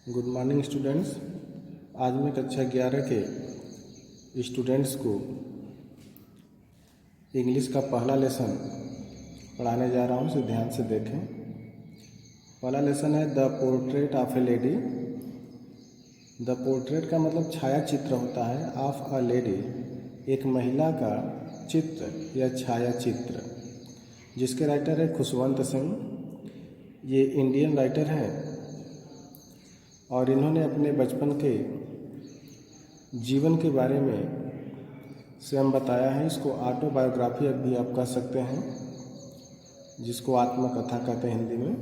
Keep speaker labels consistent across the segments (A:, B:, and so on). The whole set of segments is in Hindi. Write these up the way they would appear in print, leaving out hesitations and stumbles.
A: Good morning students. आज मैं कक्षा 11 के स्टूडेंट्स को इंग्लिश का पहला लेसन पढ़ाने जा रहा हूँ, इसे ध्यान से देखें। पहला लेसन है the portrait of A lady. The portrait का मतलब छाया चित्र होता है, ऑफ अ लेडी एक महिला का चित्र या छाया चित्र, जिसके राइटर है खुशवंत सिंह। ये इंडियन राइटर हैं और इन्होंने अपने बचपन के जीवन के बारे में स्वयं बताया है। इसको ऑटोबायोग्राफी भी आप कह सकते हैं, जिसको आत्मकथा कहते हैं हिंदी में।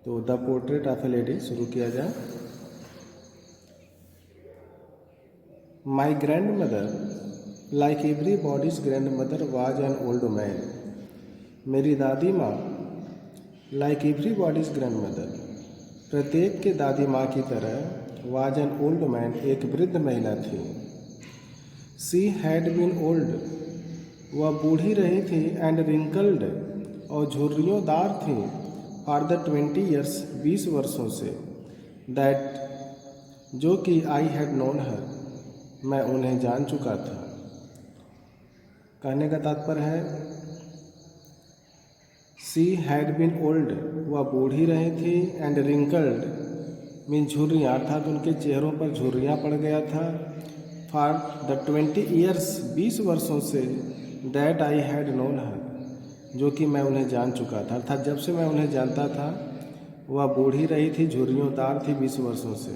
A: तो the portrait of A lady शुरू किया जाए। My grand mother like every bodies grand mother was an old man. मेरी दादी माँ like every bodies grand mother, प्रत्येक के दादी माँ की तरह, वाज एन ओल्ड मैन एक वृद्ध महिला थी। सी हैड बीन ओल्ड, वह बूढ़ी रही थी, एंड रिंकल्ड और झुर्रियोंदार थी, फॉर द 20 years 20 वर्षों से, दैट जो कि आई हैड नोन हर, मैं उन्हें जान चुका था। कहने का तात्पर्य है सी हैड बीन ओल्ड, वह बूढ़ी रही थी, एंड रिंकल्ड मीन झुर्रियाँ, अर्थात उनके चेहरों पर झुर्रियाँ पड़ गया था, फॉर द 20 years 20 वर्षों से, दैट आई हैड नोन हर, जो कि मैं उन्हें जान चुका था। अर्थात जब से मैं उन्हें जानता था वह बूढ़ी रही थी, झुर्रियोंदार थी 20 वर्षों से।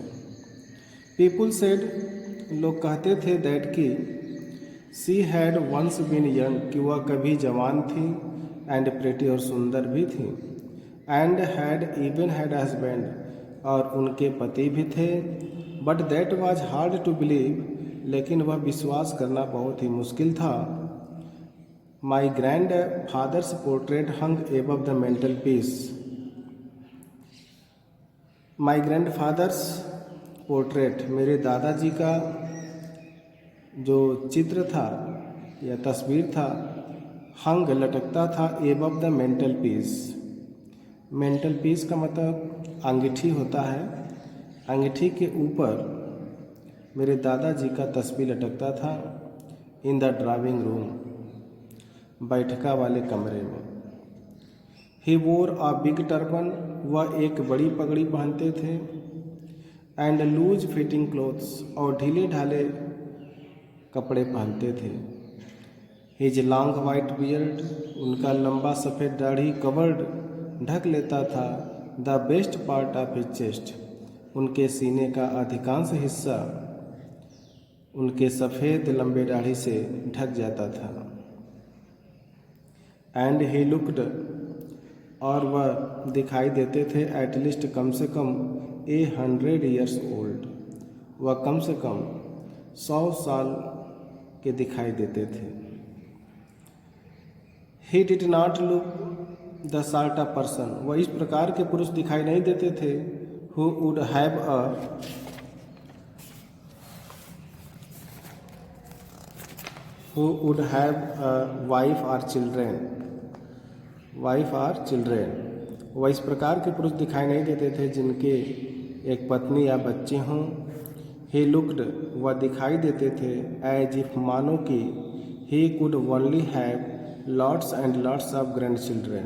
A: पीपुल सेड, लोग कहते थे, दैट की she had once been young, कि वह कभी जवान थी, एंड प्रेटी और सुंदर भी थी, and had even had husband, और उनके पति भी थे, but that was hard to believe, लेकिन वह विश्वास करना बहुत ही मुश्किल था। My grandfather's portrait hung above the mantelpiece. My grandfather's portrait, मेरे दादाजी का जो चित्र था या तस्वीर था, हंग लटकता था, above the mental peace. Mental peace का मतलब अंगीठी होता है, अंगीठी के ऊपर मेरे दादाजी का तस्वीर लटकता था, इन द ड्राइंग रूम, बैठका वाले कमरे में। ही वोर अ बिग टर्बन, वह एक बड़ी पगड़ी पहनते थे, एंड लूज फिटिंग क्लोथ्स, और ढीले ढाले कपड़े पहनते थे। हिज लॉन्ग वाइट बियर्ड, उनका लंबा सफ़ेद दाढ़ी, कवर्ड ढक लेता था, the best part of his chest, उनके सीने का अधिकांश हिस्सा उनके सफ़ेद लंबे दाढ़ी से ढक जाता था। एंड ही लुक्ड, और वह दिखाई देते थे, एटलीस्ट कम से कम 100 years ओल्ड, वह कम से कम 100 साल के दिखाई देते थे। He did not look the sort of person, वह इस प्रकार के पुरुष दिखाई नहीं देते थे, who would have a wife और चिल्ड्रेन, वह इस प्रकार के पुरुष दिखाई नहीं देते थे जिनके एक पत्नी या बच्चे हों। ही लुक्ड, वह दिखाई देते थे, एज इफ मानो कि he could only have lots and lots of grand children.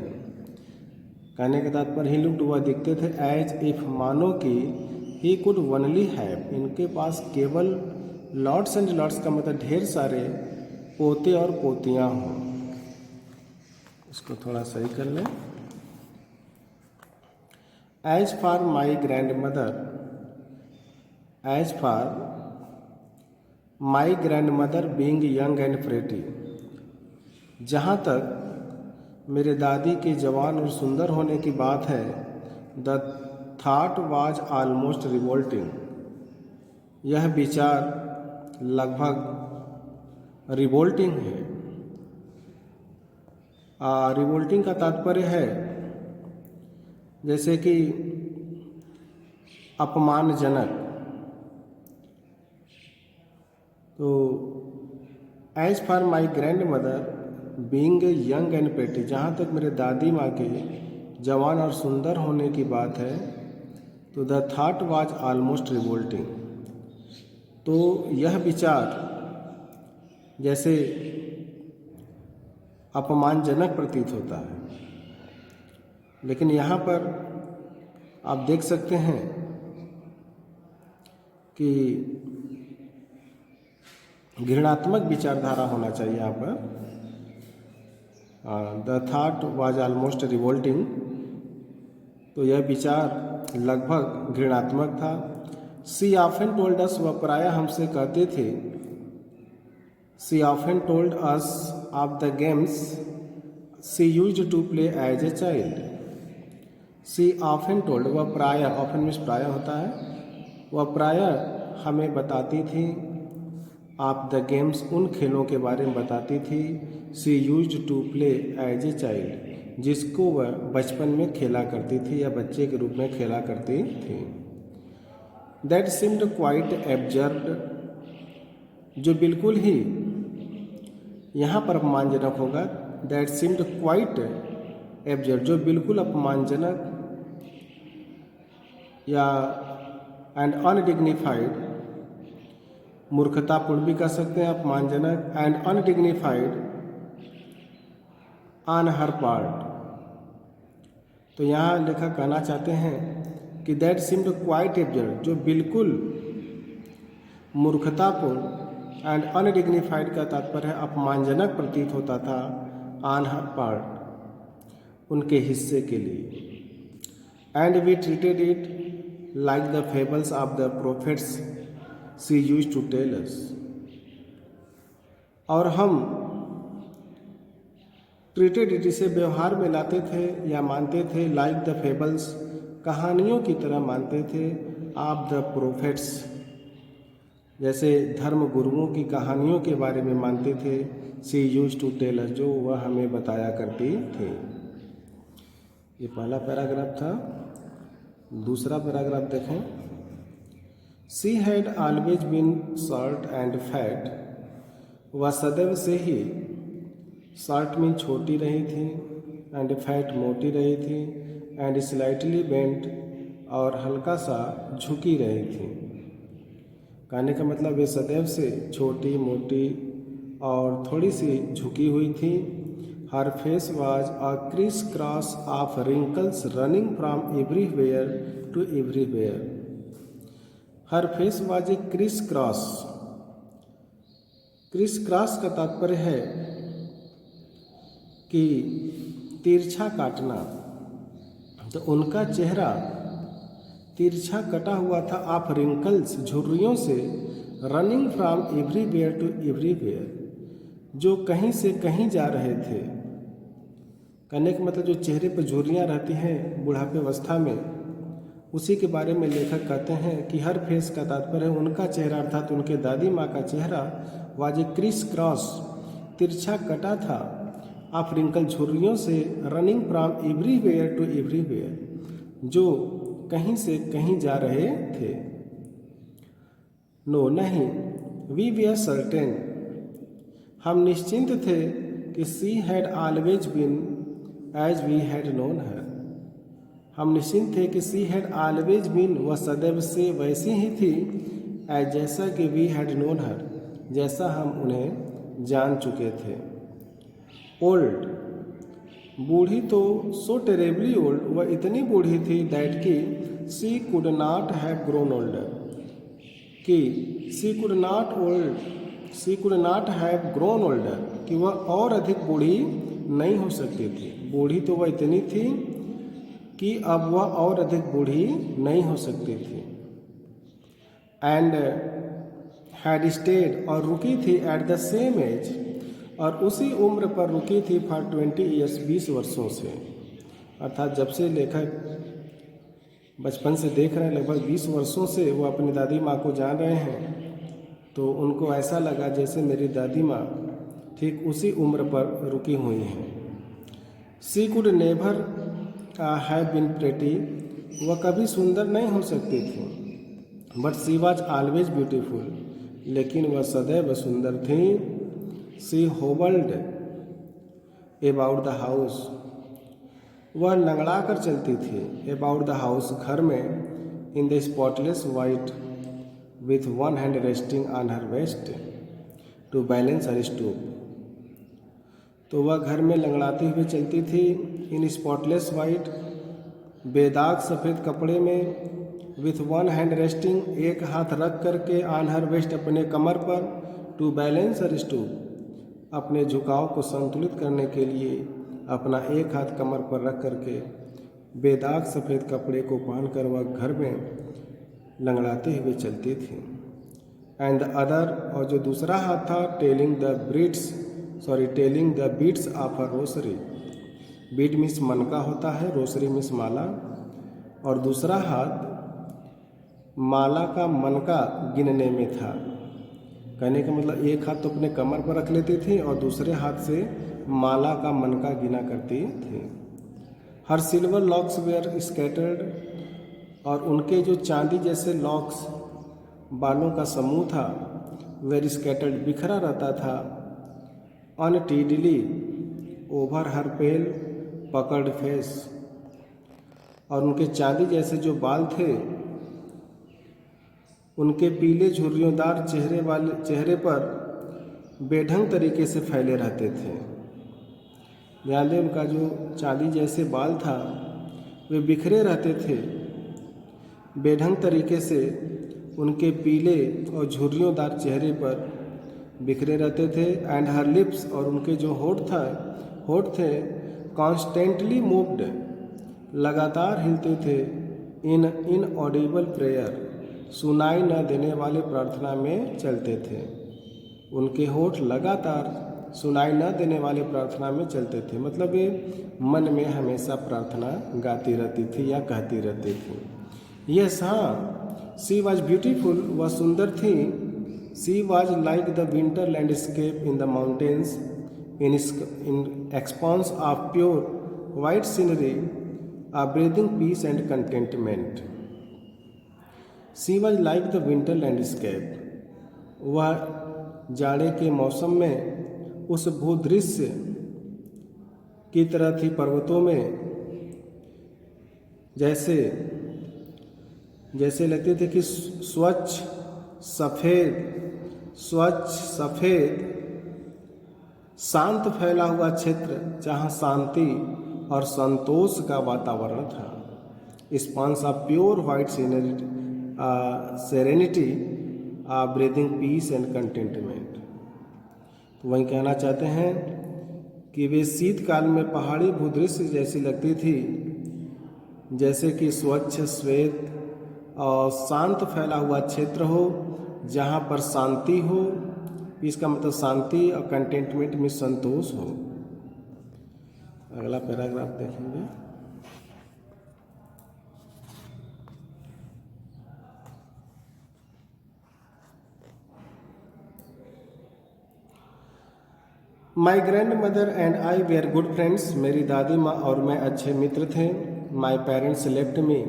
A: कहने के तात्पर्य ही लुक्ड, वह दिखते थे, एज इफ मानो कि ही कुड ओनली हैव, इनके पास केवल लॉट्स एंड लॉट्स का मतलब ढेर सारे पोते और पोतियाँ हों। इसको थोड़ा सही कर लें। As for my grandmother, as for my grandmother being young and pretty, जहाँ तक मेरे दादी के जवान और सुंदर होने की बात है, the thought was almost revolting, यह विचार लगभग रिवोल्टिंग है। रिवोल्टिंग का तात्पर्य है जैसे कि अपमानजनक। तो as for my grandmother being young and pretty, जहाँ तक मेरे दादी माँ के जवान और सुंदर होने की बात है, तो the thought was almost revolting. तो यह विचार जैसे अपमानजनक प्रतीत होता है, लेकिन यहाँ पर आप देख सकते हैं कि घृणात्मक विचारधारा होना चाहिए यहाँ पर। The thought was almost revolting, तो यह विचार लगभग घृणात्मक था। सी ऑफन टोल्ड अस, वह प्रायः हमसे कहते थे। She often told us of the games she used to play as a child. She often told, वह प्रायः, ऑफन मीन्स प्रायः होता है, वह प्रायः हमें बताती थी। आप द गेम्स, उन खेलों के बारे में बताती थी। She used to play as a child, जिसको वह बचपन में खेला करती थी या बच्चे के रूप में खेला करती थी। दैट सिम्ड क्वाइट एब्जर्ड, जो बिल्कुल ही यहाँ पर अपमानजनक होगा। दैट सिम्ड क्वाइट एब्जर्ड, जो बिल्कुल अपमानजनक या एंड अनडिग्निफाइड, मूर्खतापूर्ण भी कह सकते हैं, अपमानजनक, and undignified on her part. तो यहाँ लेखक कहना चाहते हैं कि दैट सिम्ड क्वाइट एब्जर्ड, जो बिल्कुल मूर्खतापूर्ण, एंड अनडिग्निफाइड का तात्पर्य है अपमानजनक प्रतीत होता था, ऑन हर पार्ट, उनके हिस्से के लिए। And we treated it like the fables of the prophets she used to tell us, और हम ट्रीटेड इट, इसे व्यवहार में लाते थे या मानते थे, लाइक द फेबल्स, कहानियों की तरह मानते थे, ऑफ द प्रोफेट्स, जैसे धर्म गुरुओं की कहानियों के बारे में मानते थे। She used to tell us, जो वह हमें बताया करती थी। ये पहला पैराग्राफ था। दूसरा पैराग्राफ देखें। She had always been short and fat, वह सदैव से ही, शॉर्ट मीन छोटी रही थी, एंड फैट मोटी रही थी, एंड स्लाइटली बेंट, और हल्का सा झुकी रही थी। कहने का मतलब वे सदैव से छोटी मोटी और थोड़ी सी झुकी हुई थी। Her face was a criss cross of wrinkles running from everywhere to everywhere. Her face was a criss cross. Criss cross का तात्पर्य है कि तिरछा काटना, तो उनका चेहरा तिरछा कटा हुआ था। ऑफ रिंकल्स, झुर्रियों से, running from everywhere to everywhere, जो कहीं से कहीं जा रहे थे। कहने का मतलब जो चेहरे पर झुर्रियाँ रहती हैं बुढ़ापे अवस्था में, उसी के बारे में लेखक कहते हैं कि हर फेस का तात्पर्य है उनका चेहरा, अर्थात उनके दादी माँ का चेहरा वाज ए क्रिस क्रॉस, तिरछा कटा था। ऑफ रिंकल, झुर्रियों से, running from everywhere to everywhere, जो कहीं से कहीं जा रहे थे। नो, नहीं, वी वे सर्टेन, हम निश्चिंत थे कि she had always been as we had known her, हम निश्चिंत थे कि सी हैड ऑलवेज बीन, वह सदैव से वैसी ही थी, एज, जैसा कि वी हैड नोन हर, जैसा हम उन्हें जान चुके थे। ओल्ड, बूढ़ी, तो सो टेरेबली ओल्ड, वह इतनी बूढ़ी थी, दैट कि she could not have grown older, कि she could not have grown older, कि वह और अधिक बूढ़ी नहीं हो सकती थी। बूढ़ी तो वह इतनी थी कि अब वह और अधिक बूढ़ी नहीं हो सकती थी। एंड हैड स्टेड, और रुकी थी, एट द सेम एज, और उसी उम्र पर रुकी थी, फॉर 20 ईयर्स, 20 वर्षों से। अर्थात जब से लेखक बचपन से देख रहे हैं, लगभग 20 वर्षों से वो अपनी दादी माँ को जान रहे हैं, तो उनको ऐसा लगा जैसे मेरी दादी माँ ठीक उसी उम्र पर रुकी हुई हैं। She could never have been pretty, वह कभी सुंदर नहीं हो सकती थी। But she was always beautiful, लेकिन वह सदैव सुंदर थी। She hobbled about the house, वह लंगड़ा कर चलती थी। अबाउट द हाउस, घर में। In the spotless white with one hand resting on her waist to balance her stoop. तो वह घर में लंगड़ाते हुए चलती थी इन स्पॉटलेस वाइट बेदाग सफ़ेद कपड़े में, विथ वन हैंड रेस्टिंग एक हाथ रख करके, ऑन हर वेस्ट अपने कमर पर, टू बैलेंस हर स्टूप अपने झुकाव को संतुलित करने के लिए अपना एक हाथ कमर पर रख करके बेदाग सफ़ेद कपड़े को पहनकर वह घर में लंगड़ाते हुए चलती थी। एंड द अदर, और जो दूसरा हाथ था, telling the beads of a rosary. Bead means मनका होता है, रोसरी मीन्स माला, और दूसरा हाथ माला का मनका गिनने में था। कहने का मतलब एक हाथ तो अपने कमर पर रख लेती थी और दूसरे हाथ से माला का मनका गिना करती थी। हर सिल्वर लॉक्स वेयर स्कैटर्ड, और उनके जो चांदी जैसे लॉक्स बालों का समूह था, वेयर स्कैटर्ड बिखरा रहता था, अनटीडली ओवर हर पेल पकड़ फेस, और उनके चांदी जैसे जो बाल थे उनके पीले झुर्रियोंदार चेहरे पर बेढंग तरीके से फैले रहते थे। ध्यान दें, उनका जो चांदी जैसे बाल था वे बिखरे रहते थे, बेढंग तरीके से उनके पीले और झुर्रियोंदार चेहरे पर बिखरे रहते थे। एंड हर लिप्स, और उनके जो होठ थे कॉन्स्टेंटली मूव्ड, लगातार हिलते थे, इन इनऑडिबल प्रेयर, सुनाई न देने वाले प्रार्थना में चलते थे। उनके होठ लगातार सुनाई न देने वाले प्रार्थना में चलते थे, मतलब ये मन में हमेशा प्रार्थना गाती रहती थी या कहती रहती थी। यस, हाँ, सी वॉज ब्यूटीफुल, वह सुंदर थी। She was like the winter landscape in the mountains, in expanse of pure white scenery, a breathing peace and contentment. She was like the winter landscape, वह जाड़े के मौसम में उस भूदृश्य की तरह थी, पर्वतों में जैसे लगते थे कि स्वच्छ सफ़ेद शांत फैला हुआ क्षेत्र जहाँ शांति और संतोष का वातावरण था। Expanse of pure white serenity, breathing peace and contentment. तो वही कहना चाहते हैं कि वे शीतकाल में पहाड़ी भूदृश्य जैसी लगती थी, जैसे कि स्वच्छ श्वेत और शांत फैला हुआ क्षेत्र हो जहाँ पर शांति हो। इसका मतलब शांति और कंटेंटमेंट में संतोष हो। अगला पैराग्राफ देखेंगे। My grandmother and I were good friends, मेरी दादी माँ और मैं अच्छे मित्र थे। माई पेरेंट्स लेफ्ट मी,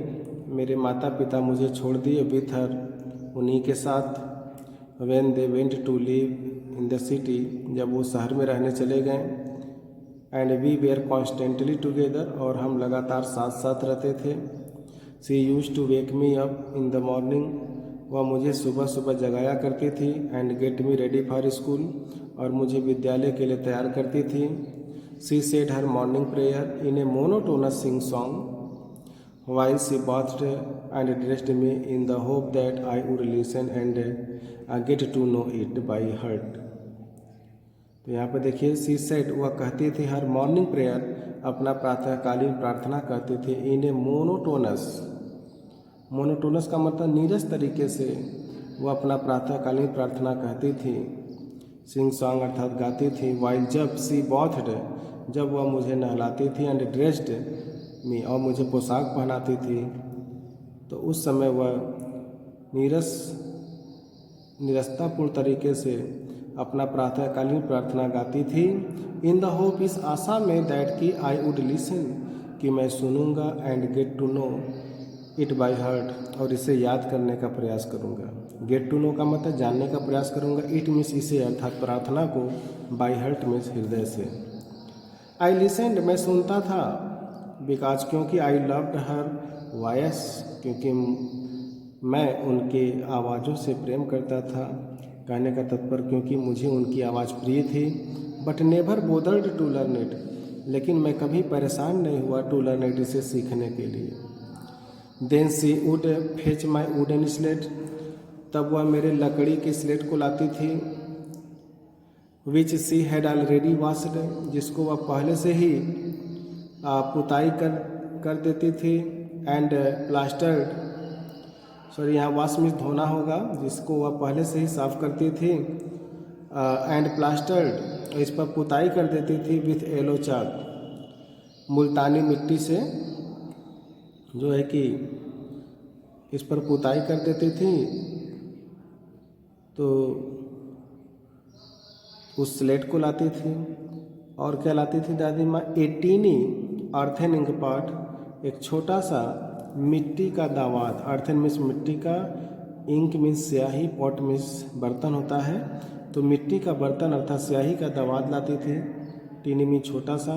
A: मेरे माता पिता मुझे छोड़ दिए, विथ हर, उन्हीं के साथ। When they went to live in the city, जब वो शहर में रहने चले गए। And we were constantly together, और हम लगातार साथ साथ रहते थे। She used to wake me up in the morning, वह मुझे सुबह सुबह जगाया करती थी। And get me ready for school, और मुझे विद्यालय के लिए तैयार करती थी। She said her morning prayer in a monotonous sing song while she bathed and dressed me in the hope that I would listen and get to know it by heart। तो यहाँ पर देखिए, सी सेड, वह कहती थी, हर मॉर्निंग प्रेयर, अपना प्रातःकालीन प्रार्थना करती थी। इन ए मोनोटोनस का मतलब नीरस तरीके से वह अपना प्रातःकालीन प्रार्थना कहती थी। सिंग सॉन्ग अर्थात गाती थी। वाइल, जब, सी बॉथड, जब वह मुझे नहलाती थी। एंड ड्रेस्ड मी, और मुझे पोशाक पहनाती थी। तो उस समय वह निरस्तापूर्ण तरीके से अपना प्रातःकालीन प्रार्थना गाती थी। इन द होप, इस आशा में, दैट कि आई वुड लिसन, कि मैं सुनूंगा। And get to know it by heart, और इसे याद करने का प्रयास करूंगा। गेट टू नो का मतलब जानने का प्रयास करूंगा। इट मीन्स इसे, अर्थात प्रार्थना को, बाय हार्ट मीन्स हृदय से। आई लिसेंड, मैं सुनता था। बिकॉज, क्योंकि आई लव्ड हर वॉइस, क्योंकि मैं उनके आवाज़ों से प्रेम करता था। कहने का तात्पर्य क्योंकि मुझे उनकी आवाज़ प्रिय थी। But never bothered to learn it, लेकिन मैं कभी परेशान नहीं हुआ टू लर्न इट, इसे सीखने के लिए। Then she would fetch my wooden slate, तब वह मेरे लकड़ी की स्लेट को लाती थी। Which she had already washed, जिसको वह पहले से ही पुताई कर देती थी। एंड प्लास्टर्ड, सॉरी यहाँ वाश मीन्स धोना होगा, जिसको वह पहले से ही साफ करती थी। एंड प्लास्टर्ड, इस पर पुताई कर देती थी। विथ येलो चाक, मुल्तानी मिट्टी से जो है कि इस पर पुताई कर देती थी। तो उस स्लेट को लाती थी। और क्या लाती थी दादी माँ? ए टीनी अर्थन इंक पॉट, एक छोटा सा मिट्टी का दावात। अर्थन मीन्स मिट्टी का, इंक मीन्स स्याही, पॉट मीन्स बर्तन होता है। तो मिट्टी का बर्तन अर्थात स्याही का दावात लाती थी। टीनी मीन्स छोटा सा।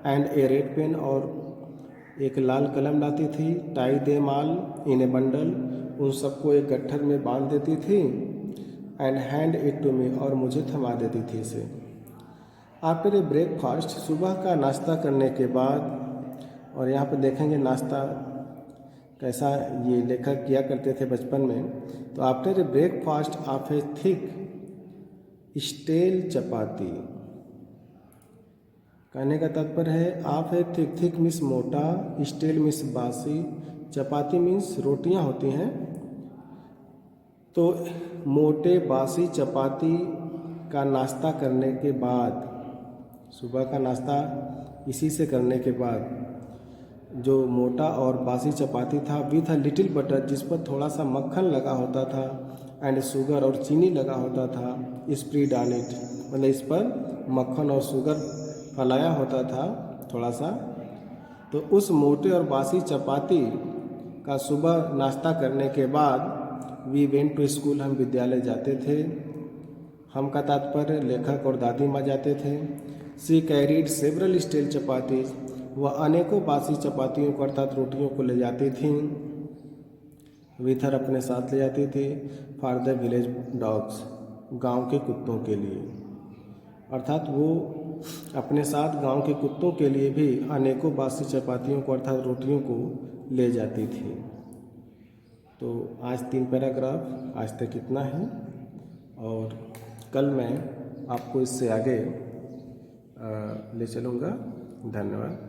A: एंड ए रेड पेन, और एक लाल कलम लाती थी। टाई दे माल इन ए बंडल, उन सबको एक गट्ठर में बांध देती थी। And hand it to me, और मुझे थमा देती थी इसे। आफ्टर ए ब्रेकफास्ट, सुबह का नाश्ता करने के बाद, और यहाँ पर देखेंगे नाश्ता कैसा ये लेखक किया करते थे बचपन में। तो after a breakfast of a thick stale chapati, कहने का तात्पर्य है of a thick, thick means मोटा, स्टेल मीन्स बासी, चपाती मीन्स रोटियां होती हैं। तो मोटे बासी चपाती का नाश्ता करने के बाद, सुबह का नाश्ता इसी से करने के बाद, जो मोटा और बासी चपाती था, विथ अ लिटिल बटर, जिस पर थोड़ा सा मक्खन लगा होता था, एंड शुगर, और चीनी लगा होता था, स्प्रेड ऑन इट, मतलब इस पर मक्खन और शुगर फैलाया होता था थोड़ा सा। तो उस मोटे और बासी चपाती का सुबह नाश्ता करने के बाद वी वेंट टू स्कूल, हम विद्यालय जाते थे। हम का तात्पर्य लेखक और दादी माँ जाते थे। सी कैरीड सेवरल स्टील चपातीज, वह अनेकों बासी चपातियों को अर्थात रोटियों को ले जाती थी। विथ हर, अपने साथ ले जाती थी। फॉर द विलेज डॉग्स, गांव के कुत्तों के लिए, अर्थात वो अपने साथ गांव के कुत्तों के लिए भी अनेकों बासी चपातियों को अर्थात रोटियों को ले जाती थी। तो आज 3 पैराग्राफ, आज तक इतना है, और कल मैं आपको इससे आगे ले चलूँगा। धन्यवाद।